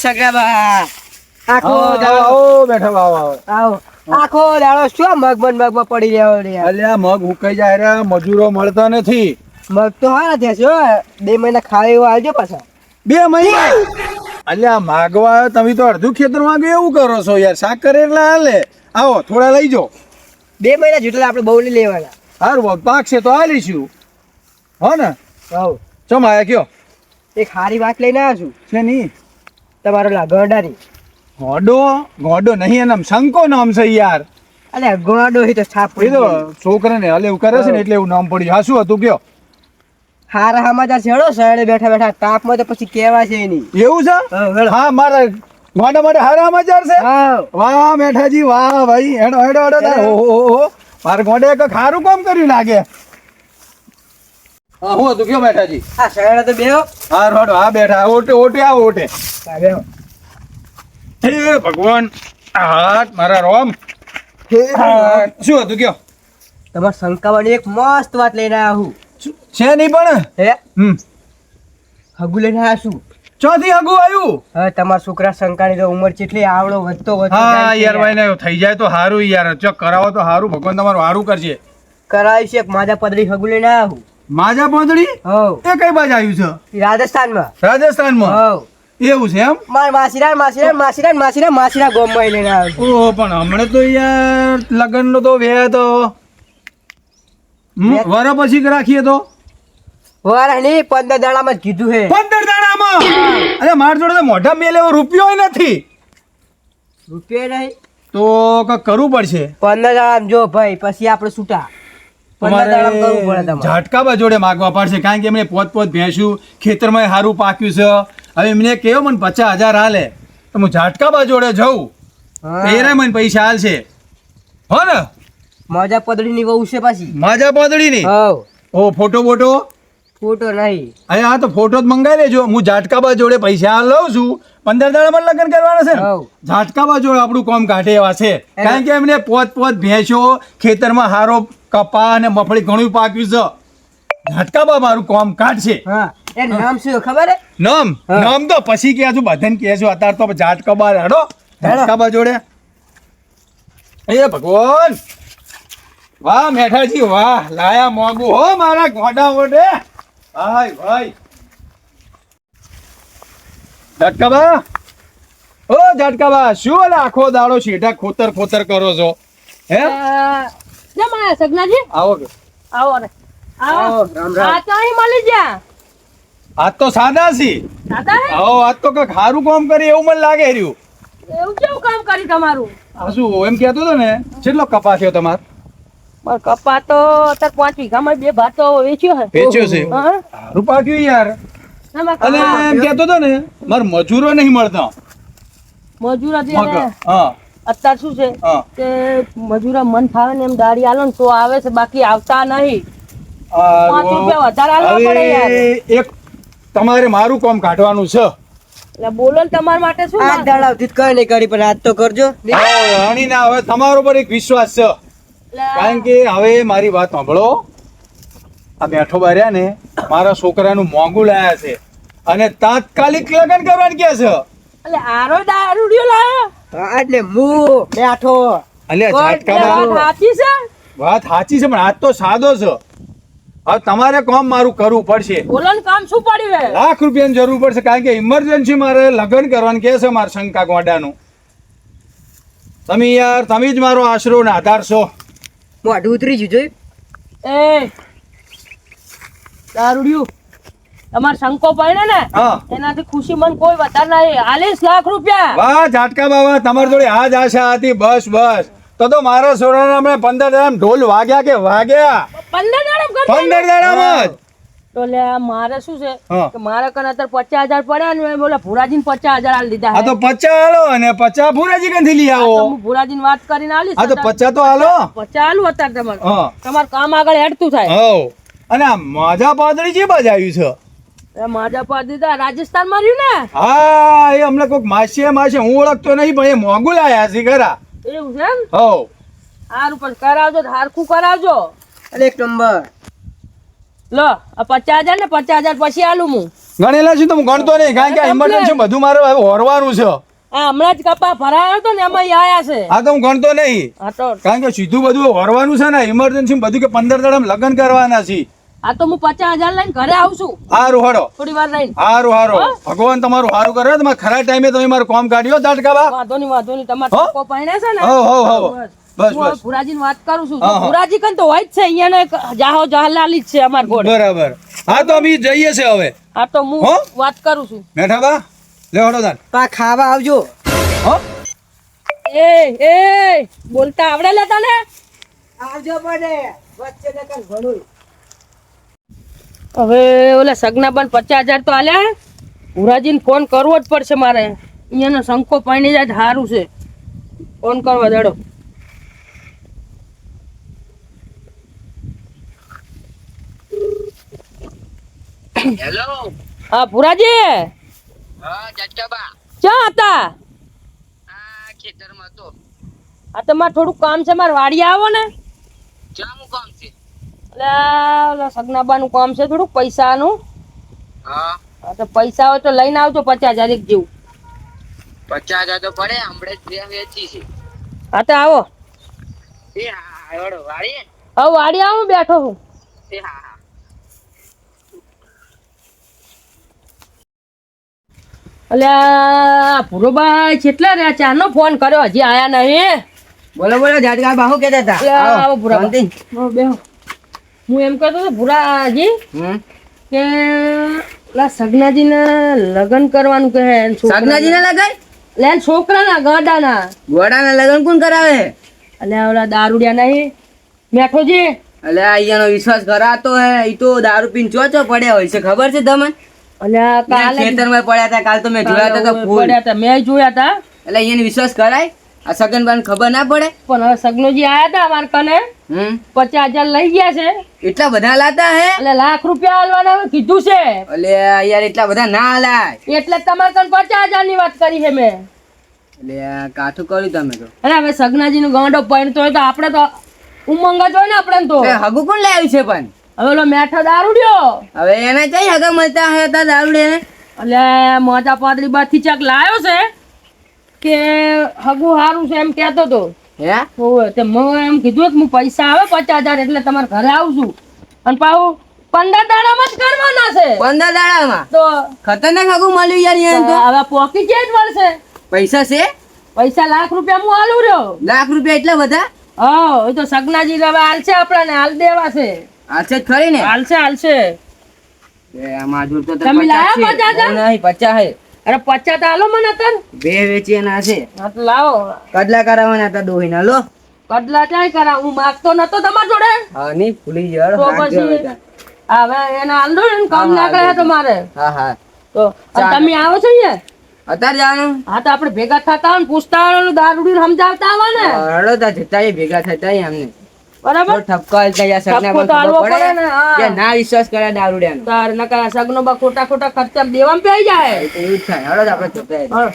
સગાબા આખો આખો દાડો શું મગમાં પડી રહ્યો રે અલ્યા મગ ઉકાઈ જાય રે મજૂરો મળતા નથી મગ તો હા નથી છો 2 મહિના ખાવા એવો આવજો પાછા 2 મહિના અલ્યા માગવા તમે તો અડધું ખેતર માંગે એવું કરો છો યાર શાક કરે એટલે હાલે આવો થોડા લઈ જાઓ 2 મહિના જેટલા આપણે બહુ લેવાના સારું મગ પાકશે તો હાલીશું હો ને હવ ચમ આયા કયો એક હારી વાત લઈને આવ્યો છું છે નહીં તમારો ગોડાની ગોડો નહીં એનામ શંકો નામ છે યાર અલે ગોડો હી તો છાપ એ તો છોકરાને હલે એવું કરે છે ને એટલે એવું નામ પડ્યું હા શું હતું કયો હારા સમાચાર છેડો સાડે બેઠા બેઠા તાપમાં તો પછી કેવા છે નહીં એવું છે હા મારા ગોડા માટે હારા સમાચાર છે વાહ મેઠાજી વાહ ભાઈ હેડો હેડો હેડો ઓહો મારા ગોડે એક ખારું કામ કર્યું લાગે હા હું હતું કયો મેઠાજી આ સાડે તો બેહો હા રોડો હા બેઠા ઓટે ઓટે આવો ઓટે બેહો હે ભગવાન હાથ મારા રોમ શું હતું કયો તમાર શંકાવાની એક મસ્ત વાત લઈને આવ્યો હું છે નહીં પણ હે હગુ લઈને આવ્યા છું ચોથી હગુ આવ્યું હવે તમારા છોકરા શંકાની તો ઉંમર કેટલી આવડો વધતો હા યાર ભાઈ ને થઈ જાય તો સારું યાર ચક કરાવો તો સારું ભગવાન તમારું સારું કરશે કરાવી છે એક માજા પદરી હગુ લઈને આવ્યા હું માજા પોદડી હવ એ કઈ બાજુ આવ્યું છે રાજસ્થાનમાં રાજસ્થાનમાં હવ એવું છે એમ માર માસીરા ગોમમાં લઈને આવ્યો ઓહો પણ હમણાં તો યાર લગ્ન નો તો વે તો વર પછી રાખીએ તો વારા નહીં 15 દાડામાં જ કીધું હે 15 દાડામાં અરે માર જોડે તો મોઢા મેલે એવો રૂપિયો નથી રૂપિયા નહીં તો કઈ કરવું પડશે 15 દાડામાં જો ભાઈ પછી આપણે છૂટા 15 દાડામાં કરવું પડે તમારે ઝાટકાબા જોડે માગવા પડશે કારણ કે એમને પોત ભેંસું ખેતરમાં સારું પાક્યું છે હવે એમને કેવો મને 50,000 હાલે તો હું ઝાટકાબા જોડે જઉં એરે મને પૈસા હાલશે હો ને મજા પદડીની વહુ છે પાછી માજા પોદડીની હવ ઓ ફોટો બોટો ફોટો નહીં અરે હા તો ફોટો જ મંગાવી લેજો હું ઝાટકાબા જોડે પૈસા લઉં છું 15 દાડામાં લગ્ન કરવાના છે ને ઝાટકાબા જોડે આપણું કામ કાઢે એવા છે કારણ કે એમને પોત ભેંસો ખેતરમાં હારો કપા અને મફળી ઘણું પાક્યું છે ઝાટકાબા મારું કામ કાઢશે હા એ નામ શું ખબર હે નામ તો પછી કે છું બધાને કહે છું અત્યારે તો ઝાટકાબા હેડો ઝાટકાબા જોડે એ ભગવાન વાહ મેઠાજી વાહ લાયા મોગું હો મારા ગોડા ઓડે ભાઈ ભાઈ ઝાટકાબા ઓ ઝાટકાબા શું અલા આખો દાડો શેઠા ખોતર કરો છો હે જમા સગનાજી આવો આવો રે આવો રામ રામ આ તો અહીં મળી જા આજ તો સાદા છી દાદા હે આવો આજ તો કઈક સારું કામ કરી એવું મને લાગે રહ્યું એવું કેવું કામ કરી તમારું આ શું એમ કહેતો હતો ને કેટલો કપા થયો તમાર માર કપા તો અત્યારે 5 વીઘામાં 2 ભાતો વેચ્યો છે હા સારું પાક્યું યાર અને એમ કહેતો હતો ને માર મજૂરો નહીં મળતા મજૂરા દે હા અત્યારે શું છે હા કે મજૂરા મન ફાવે ને એમ દાડી આલો ને તો આવે છે બાકી આવતા નહીં 5 રૂપિયા વધારે આલવા પડે યાર એક તમારે મારું કામ કાઢવાનું છે એટલે બોલો ને તમારા માટે શું આ દાડાથી કઈ નહીં કરી પણ આજ તો કરજો રાણી ના હવે તમારો પર એક વિશ્વાસ છે કારણ કે હવે મારી વાત સાંભળો આ બેઠો બાર્યા ને મારા છોકરાનું મોંઘું લાયા છે અને તાત્કાલિક લગ્ન કરવાનું કે છે એટલે આરો દારૂડિયો લાયો એટલે હું બેઠો અલ્યા ઝાટકામાં સાચી છે વાત સાચી છે પણ આજ તો સાદો છે હવે તમારે કામ મારું કરવું પડશે બોલો ને કામ શું પડ્યું હે લાખ રૂપિયાની જરૂર પડશે કારણ કે ઇમરજન્સી મારે લગ્ન કરવાનું કે છે મારા શંકા ગોડાનું તમે યાર તમે જ મારો આશરો ને આધાર છો મોઢું ઉતરી ગયું જોઈ એ દારૂડિયું તમારે શંકો પડે ને હા એનાથી ખુશી મન કોઈ વધારે નહીં 40 લાખ રૂપિયા વાહ ઝાટકા બાબા તમારી જોડે આ જ આશા હતી બસ તો મારા સોરાના મેં 15 દાડામાં ઢોલ વાગ્યા કે વાગ્યા 15 દાડામાં 15 દાડામાં જ તો લે મારે શું છે હા. કે મારે કને અત્યારે 50,000 પડ્યા ને મેં બોલા ભુરાજીને 50,000 આલી દીધા આ તો 50 હાલો અને 50 ભુરાજી કંથી લઈ આવો હું ભુરાજીને વાત કરીને આલીશ આ તો 50 તો હાલો 50 આલું અત્યારે તમારે હા તમારું કામ આગળ હેડતું થાય હવ અને આ માજા પાદળી જે બાજ આવ્યું છે એ માજા પા દીધા રાજસ્થાન માં રહ્યું ને હા એ હમણાં કોઈક માસી હું ઓળખતો નહીં પણ એ મોંઘું લાયા છે ખરા એવું છે એમ હવ હારું પણ કરાવજો હારખું કરાવજો અને એક નંબર લો આ 50,000 ને 50,000 પછી આલું હું ગણેલા છું તો હું ગણતો નહીં, કારણ કે ઇમરજન્સી બધું મારે હવે હોરવાનું છે. આ હમણાં જ કપા ભરાયો હતો ને એમાં ઈ આયા છે. આ તો હું ગણતો નહીં, આ તો કારણ કે સીધું બધું હોરવાનું છે ને ઇમરજન્સી બધું, કે 15 દાડામાં લગ્ન કરવાના છે. આ તો હું 50,000 લઈને ઘરે આવું છું હારું હારો, થોડી વાર રહીને. હારું હારો, ભગવાન તમારું હારું કરે. તમારે ખરા ટાઈમે તમે મારું કામ કાઢ્યો ઝાટકાબા. વાંધો નહીં તમારે હો? ટકો પહેણે છે ને. હો હો હો, બસ હું હવે બસ, ભુરાજીને વાત કરું છું. હા, હા. ભુરાજી કન તો હોય જ છે અહીંયા ને જાહો જહલાલી જ છે અમાર ઘોડે. બરાબર. હા તો અમે જઈએ છે હવે. આ તો હું હો? વાત કરું છું. મેઠાબા લે હડો તાર. પા ખાવા આવજો. હો એ બોલતા આવડે લે તને? આવજો પડે વચ્ચે નકર ઘણું. હવે ઓલા સગનાબન 50,000 તો આલ્યા. ભુરાજીને ફોન કરવો જ પડશે મારે. અહીંયાનો શંકો પાણી જાય સારું છે. ફોન કરવા દેડો. હેલો. હા ભુરાજી, હા જટકાબા. ક્યાં હતા? આ ખેતરમાં તો આ તો મારે થોડુંક કામ છે, મારે વાડી આવો ને. જામું કામ છે. એટલે ઓલા સગનાબાનું કામ છે થોડુંક પૈસાનું. હા હા તો પૈસા હોય તો લઈને આવજો 50,000 એક જેવું. 50,000 તો પડે, હમણાં જ બે વેચી છે. હા તો આવો. એ હા એવડો વાળી હવે વાડી આવો, હું બેઠો છું. એ હા હા. અલ્યા ભુરોભાઈ કેટલા રહ્યા? ચારનો ફોન કર્યો, હજી આયા નહીં. બોલો બોલો ઝાટકા હું કહેતા હતા. અલ્યા, આવો આવો, ભુરાભાઈ. શાંતિ. આવો, બેહો. હું એમ કહેતો હતો ભુરાજી હમ. કે ઓલા સગનાજીને લગ્ન કરવાનું કહે. સગનાજીને લગાય લે છોકરાના ગાડાના. ગોડાના લગન કોણ કરાવે? અલ્યા ઓલા દારૂડિયા નહીં મેઠોજી. અલે અહીંયાનો વિશ્વાસ કરાતો હે. ઈ તો દારૂ પીને ચોચો પડ્યા હોય છે, ખબર છે તમને? અલ્યા કાલે ખેતરમાં પડ્યા હતા, કાલ તો મેં જોયા હતા તો ફૂલ. પડ્યા હતા, મેં જોયા હતા. એટલે અહીંયાનો વિશ્વાસ કરાય? આ સગનબાને ખબર ના પડે? પણ હવે સગનોજી આયા હતા અમાર કને, 50,000 લઈ ગયા છે. એટલા બધા લાતા હે? એટલે ₹1,00,000 આલવાના હવે કીધું છે. અલે યાર એટલા બધા ના લાય. એટલે તમારે કને 50,000 ની વાત કરી છે મેં. એટલે કાઠું કર્યું તમે તો. અરે હવે સગનાજી નો ગાંડો પડતો હોય તો આપણે તો ઉમંગ જ હોય ને આપણે તો. એ હગુ કોણ લાવ્યું છે પણ? હવે ઓલો મેઠો દારૂડિયો. હવે એને કઈ હગા મળતા હે તા દારૂડે ને? એટલે મોટા પાદરી બાથી ચાક લાયો છે કે હગુ હારું છે એમ કહેતો તો. હે? હોવે તે મેં એમ કીધું કે હું પૈસા આવે 50,000 એટલે તમારા ઘરે આવશું. અને પાછું 15 દાડામાં જ કરવાના છે. 15 દાડામાં તો ખતરનાક હગુ મળ્યું યાર એને તો. હવે પોકી જ મળશે. પૈસા છે? પૈસા ₹1,00,000 હું આલું રહ્યો. ₹1,00,000 એટલા બધા? હા એ તો સગનાજી હવે હાલશે, આપણને હાલ દેવા છે. હાલશે જ ખરી ને? હાલશે. એ આમાં જોર તો તમે 50 લાયા છે. 50,000? નહીં 50 હે. અરે 50 તો હાલો મને તન. બે વેચીના છે. હા તો લાવો. કડલા કરાવવાના હતા દોહીના લો. કડલા ચાય કરા, હું માગતો નતો તમારા જોડે. હા નહીં ભૂલી ગયો. તો રાખજો હવે પછી તાર. હવે એને હાલ દો ને, કામ ના કરે તો મારે. હા હા. તો અને તમે આવો છો અહીંયા? અત્યારે જવાનું? હા તો આપણે ભેગા થતા હોય ને પૂછતા હોય, દારૂડીને સમજાવતા આવા ને. રડો તા જતા ભેગા થતા અમને. બરાબર. ઠપકો ગયા સગના ઠપકો તો હાલવો પડે ને, હા. કે ના વિશ્વાસ કરે દારૂડિયાનો. તાર નકા સગનો બા ખોટા ખર્ચા દેવામાં પઈ જાય. એ તો એવું જ થાય. હળો આપણે જતા રહીએ. હા.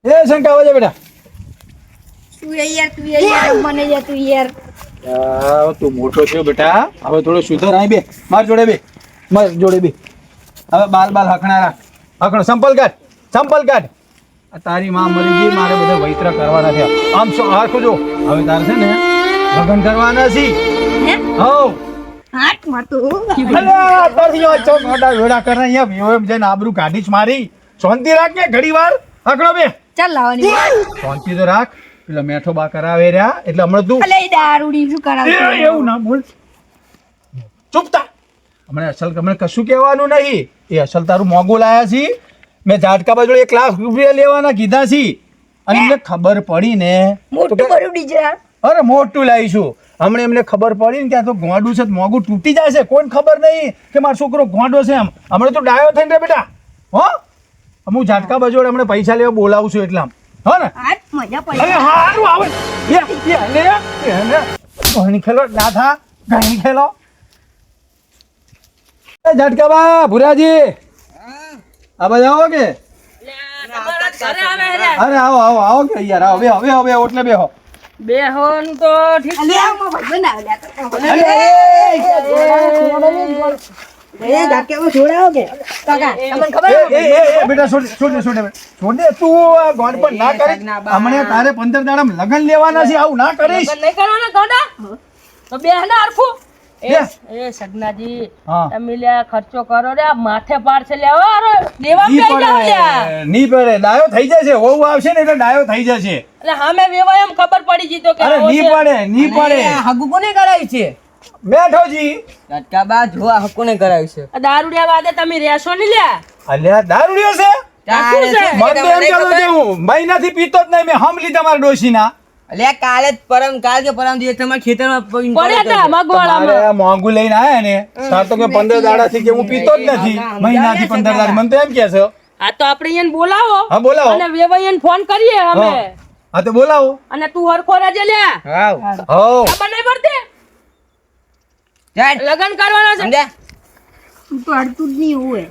એ શંકા આવજે બેટા. તું મોટો થયો બેટા, હવે થોડો સુધર. અહીં બે માર જોડે બે, માર જોડે બે. હવે બાલ હકણા રાખ. હકણો સંપલ કાઢ. આ તારી માં મરી ગઈ, મારે બધા વૈતરા કરવાના થયા. આમ શું આખો જો, હવે તારે છે ને લગ્ન કરવાના છે. હો અલ્યા, તારી આ ચોક મોટા વેડા કરે અહીંયા ભીઓ એમ જઈને આબરૂ કાઢીશ મારી. શાંતિ રાખ ને ઘડી વાર. હકણો બે. ચાલ લાવવાની શાંતિ તો રાખ. પેલા મેઠો બા કરાવે રહ્યા એટલે હમણાં તું અલે દારૂડી શું કરાવે એવું ના બોલ. ચૂપ થા. હમણાં કશું કહેવાનું નહીં. એ અસલ તારું મોંઘું લાયા છી. મેં ઝાટકા બાજુ ₹1,00,000 લેવાના કીધા છી. અને એમને ખબર પડી ને, મોટું બરું ડીજે અરે મોટું લાવીશું. હમણાં એમને ખબર પડી ને ત્યાં તો ગોંડું છે, મોંઘું તૂટી જાય છે. કોઈને ખબર નહીં કે મારો છોકરો ગોંડો છે. એમ હમણાં તો ડાયો થઈને રે બેટા. હો હું ઝાટકા બાજુ હમણાં પૈસા લેવા બોલાવું છું એટલા. હો ને? આજ મજા અરે પડી હારું આવે. ઘણી ખેલો ના થા, ઘણી ખેલો. ઝાટકા બા ભુરાજી આ બાજુ આવો કે? અરે આવો કે યાર. હવે ઓટલે બેહો. બેહોન તો ઠીક અલે છે. આ ભાઈ બનાવ લે એ ઝાટકામાં છોડાવો કે કાકા તમને ખબર બેટા છોડ દે તું આ ગોળ પર ના કરીશ હમણાં તારે 15 દાડામાં લગન લેવાના છે આવું ના કરીશ લગન નહીં કરવાના ગાંડા તો બે હે ને હરખું બે. એ સગનાજી હા. તમે લ્યા ખર્ચો કરો રે આ માથે પાર છે લેવા અરે દેવા નહીં પે જાવ લ્યા પડે નહીં પડે ડાયો થઈ જશે વહુ આવશે ને એટલે ડાયો થઈ જશે એટલે હામે વેવાય એમ ખબર પડી જી તો કે અરે આવો નહીં છે. પડે નહીં પડે હગુ કોને કરાવી છે બેઠોજી ઝાટકાબા જો આ કોને કરાવી છે આ દારૂડિયા વાદે તમે રહેશો ને લ્યા અલ્યા દારૂડિયો છે સાચું છે. મત એમ કહેતો કે હું મહિનાથી પીતો જ નહીં મેં સાંભળી તમારા ડોશીના અલ્યા કાલે જ કાલ કે પરમ દિવસ તમારા ખેતરમાં પડ્યા તા મગવાળામાં તમારે મોંઘું લઈને આયા ને સાર તો કે 15 દાડાથી કે હું પીતો જ નથી મહિનાથી 15 દાડા મને તો એમ કહે છે આ તો આપણે એને બોલાવો હા બોલાવો અને વેવાઈ એને ફોન કરીએ અમે હા તો બોલાવો અને તું હરખો રહેજે લ્યા હાવ હો ખબર નહીં પડતી જાટ લગન કરવાના છે સમજ્યા તું તો અડતું જ નહીં હોય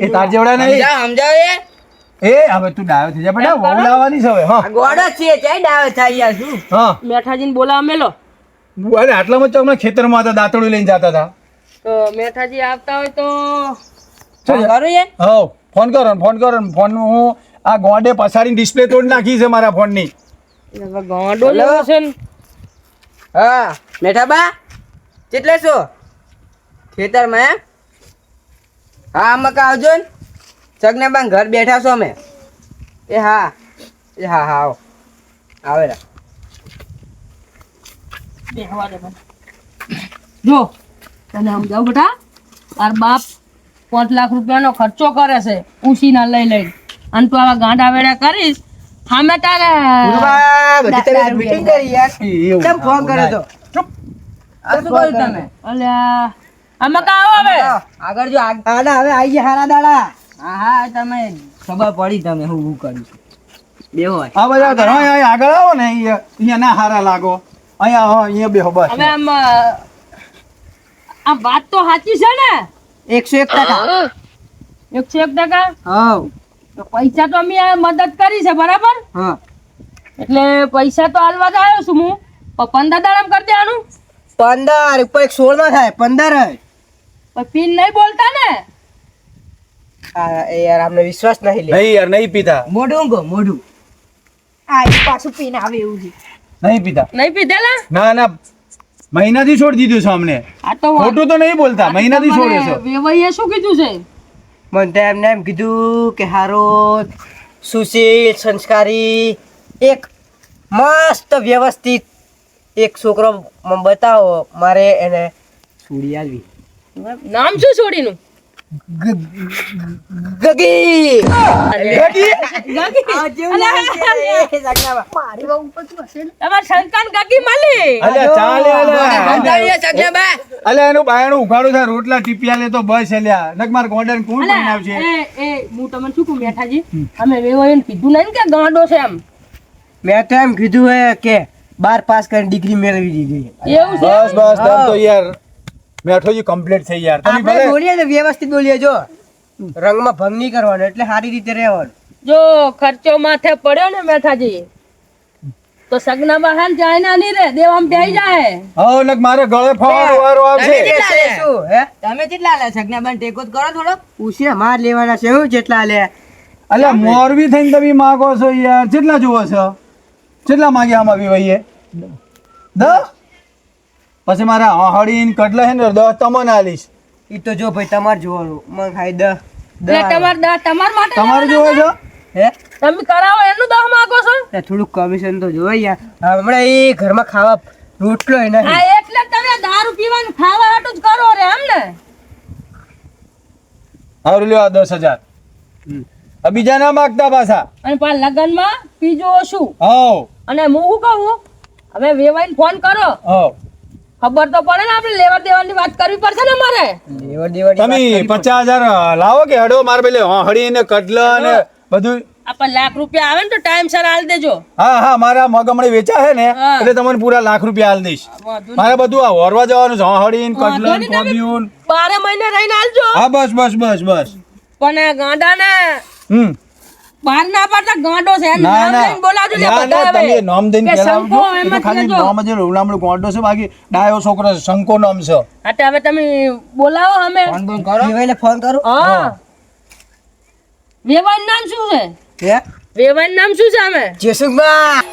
એ તાર જેવડા નહીં સમજાવ એ હવે તું ડાયો થઈ જા બેટા વહુ લાવવાની છે હવે હા આ ગોડો છે ચાઈ ડાવે થાય યાર શું હા મેઠાજીને બોલાવા મેલો અરે આટલામાં તો હમણાં ખેતરમાં હતા દાંતડું લઈને જતા હતા તો મેઠાજી આવતા હોય તો ચાલ. કરું યાર હા ફોન કરો ફોન હું આ ગોંડે પછાડીને ડિસ્પ્લે તોડી નાખી છે મારા ફોનની હવે ગાંડો લેવો છે ને હા મેઠાબા કેટલે છો ખેતરમાં એમ હા મકા આવજો ને સગનાબા ઘર બેઠા છો અમે એ હા આવો આવેલા બેહવા દે મને. જો તને સમજાવું બેટા તાર બાપ 5 લાખ રૂપિયાનો ખર્ચો કરે છે ઉસીના લઈ લઈને અને તું આવા ગાંડા વેડા કરીશ સામે તારે ગુરુબા, બધી તારી meeting કરી યાર એવું. કેમ ફોન કર્યો તો ચૂપ. આ શું કર્યું તમે અલ્યા આમાં કા આવો હવે આગળ જો આડા હવે આઈ ગયા હારા દાડા હા તમે ખબર પડી તમે હું કર્યું છું બેહો આ બધા ઘરો અહીંયા આગળ આવો ને અહીંયા ના હારા લાગો અહીંયા બેહો બસ હવે આમ આ વાત તો સાચી છે ને 101%. 101%. હાવ તો પૈસા તો અમે આ મદદ કરી છે બરાબર હા એટલે પૈસા તો હાલવા જ આવ્યો છું હું પણ 15 દાડામાં કરી દેવાનું 15 ઉપર 16 માં થાય 15 પણ પિન નહીં બોલતા ને એ યાર આમને વિશ્વાસ નહીં લે નહીં યાર નહીં પીતા મોઢું ઊંઘો મોઢું આ ઈ પાછું પીને આવે એવું છે નહીં પીતા નહીં પીધેલા ના મહિનાથી છોડી દીધું છે અમને આ તો ખોટું તો નહીં બોલતા મહિનાથી છોડે છે વેવાઈએ શું કીધું છે મને તો એમને એમ કીધું કે હારો સુશીલ સંસ્કારી એક મસ્ત વ્યવસ્થિત એક છોકરો બતાવો મારે એને છોડી આલવી નામ શું છોડીનું ગગી મારી બહુ ઉપર તું હશે ને તમાર શંકાન ગાગી માલી અલ્યા ચાલે અલ્યા એનું બાયણું ઉઘાડું થાય રોટલા ટીપિયા લે તો બસ અલ્યા નક માર ગોડન કોણ બનાવશે હું તમને શું કહું મેઠાજી અમે વેવાઈને કીધું નહીં ને કે ગાંડો છે એમ મેં તો એમ કીધું હે કે 12 પાસ કરીને ડિગ્રી મેળવી દીધી એવું છે બસ તમ તો યાર મેઠોજી કમ્પ્લીટ થઈ યાર તમે આપણે ભલે બોલીએ ને વ્યવસ્થિત બોલીએ જો રંગમાં ભંગ નહીં કરવાનો એટલે સારી રીતે રહેવાનું જો ખર્ચો માથે પડ્યો ને મેઠાજી તો સગનામાં હાલ જાય ના નહીં રે દેવામ બેહી જાય હા નક મારે ગળે ફાવાનો વારો આવશે શું હે તમે કેટલા લે સગનાબાન ટેકો જ કરો થોડો પૂછીને માર લેવાના છે હું જેટલા લે અલ્યા મોરબી થઈને તમે માગો છો યાર કેટલા જોવો છો કેટલા માંગ્યા આમાં વિવાહીએ 10 પછી મારા હળીન કટલા હે ને 10 તમને આલીશ ઈ તો જો ભાઈ તમારે જોવાનું મને ખાઈ 10 એટલે તમાર માટે તમારે જોવો છો હે તમે કરાવો એનું 10 માંગો છો તે થોડુંક કમિશન તો જોવે યાર હમણાં એ ઘરમાં ખાવા રોટલો એ આ નહીં એટલે તમે દારૂ પીવાનું ખાવા હાટું જ કરો રે એમ ને હારું લ્યો 10,000 આ બીજા ના માગતા પાછા અને પા લગનમાં બીજો શું હાવ અને હું શું કહું હવે વેવાઈને ફોન કરો હાવ ખબર તો પડે ને આપણે લેવા દેવાની વાત કરવી પડશે ને મારે દેવડ દેવડ તમે 50,000 લાવો કે હડો માર પેલે હળી ને કટલા ને બધું આપણે લાખ રૂપિયા આવે ને તો ટાઈમ સર હાલ દેજો હા મારા મગ હમણાં વેચા છે ને હા. એટલે તમને પૂરા લાખ રૂપિયા આલ દઈશ મારે બધું આ હોરવા જવાનું છે હળી ને વાંધો કટલા ને નહીં, તમે કોબીયું ને. 12 મહિને રહીને હાલજો હા બસ પણ ગાંડા ને હમ બહાર ના પાડતા ગાંડો છે એનું ના નામ ના લઈને બોલાવજો લે ના, બધા ના, હવે. તમે નામ દઈને કે કહેલાવજો. શંકો એમ એ તો જ ખાલી કહેજો. નામ જ રૂલામણું ગોંડો છે, બાકી ડાયો છોકરો છે, શંકો નામ છે. હા તો હવે તમે બોલાવો અમે ફોન બોન કરો વેવાઈને ફોન કરું હા વેવાઈનું નામ શું છે હે વેવાઈનું નામ શું છે અમે જેસુભા